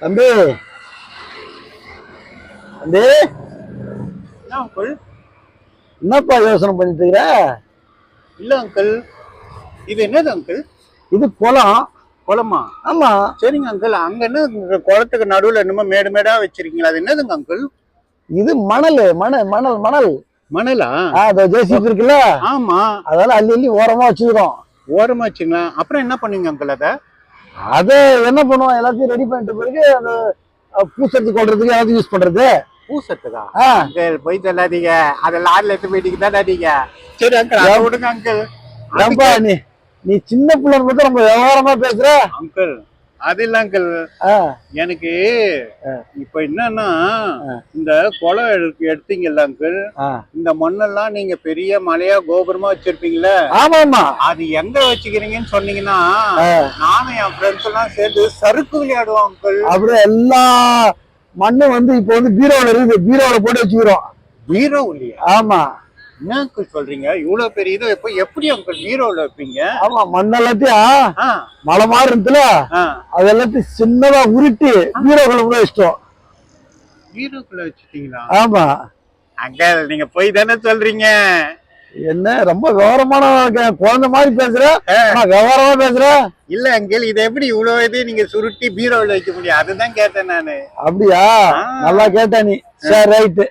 தம்பி தம்பி அங்கிள் என்னப்பா யோசனை பண்ணிட்டு இருக்கிற? இல்ல அங்கிள், இது என்னது அங்கிள்? இது குளம். குளமா? ஆமா. சரிங்க அங்கிள், அங்க என்ன குளத்துக்கு நடுவுல என்னமோ மேடு மேடா வச்சிருக்கீங்களா? அது என்னதுங்க அங்கிள்? இது மணல் மணல் மணல் மணல். மணலா? ஜேசிபி இருக்குல்ல, ஆமா. அதெல்லாம் அள்ளி அள்ளி ஓரமா வச்சுக்கிறோம். ஓரமா வச்சுங்களா? அப்புறம் என்ன பண்ணீங்க அங்கிள்? அத என்ன பண்ணுவோம், எல்லாத்தையும் ரெடி பண்ணிட்டு பிறகு அந்த பூசத்துக்கு கொள்றதுக்கு எல்லாத்தையும் யூஸ் பண்றது. பூசத்துக்கா? அங்கிள் போய் சொல்லாதீங்க, அதை லாரில எடுத்து போயிட்டீங்க தானே நீங்க. சரி அங்கிள், அதை விடுங்க அங்கிள். ஏன்பா நீ சின்ன பிள்ளை மட்டும் ரொம்ப விவகாரமா பேசுற அங்கிள். அது இல்ல அங்கிள், எனக்கு இப்ப என்னன்னா இந்த குளம் எடுத்தீங்கல்ல அங்கிள், இந்த மண்ணெல்லாம் நீங்க பெரிய மலையா கோபுரமா வச்சிருப்பீங்கல்ல. ஆமா. அது எங்க வச்சுக்கிறீங்கன்னு சொன்னீங்கன்னா நானும் என் ஃப்ரெண்ட்ஸ் எல்லாம் சேர்ந்து சறுக்கு விளையாடுவோம் அங்கிள். அப்படியே எல்லா மண்ணும் வந்து இப்ப வந்து பீரோல இருக்குது, பீரோல போட்டு வச்சுக்கிறோம். பீரோ இல்லையா? ஆமா. என்ன அங்கிள் சொல்றீங்க? இவ்வளவு பெரிய இது எப்படி அங்கிள் பீரோல வைப்பீங்க? ஆமா, மண்ணெல்லாத்தையும் மலை மாதிரி இருந்துல அது எல்லாத்தையும் சின்னதா உருட்டி பீரோக்குள்ள கூட வச்சிட்டோம். பீரோக்குள்ள வச்சுட்டீங்களா? ஆமா அங்கிள், நீங்க போய் தானே சொல்றீங்க. என்ன ரொம்ப விவரமான குழந்தை மாதிரி பேசுற, விவரமா பேசுற. இல்ல அங்கிள், இது எப்படி இவ்வளவு இது நீங்க சுருட்டி பீரோல வைக்க முடியும்? அதுதான் கேட்டேன் நானு. அப்படியா? நல்லா கேட்ட நீ. சரி ரைட்டு.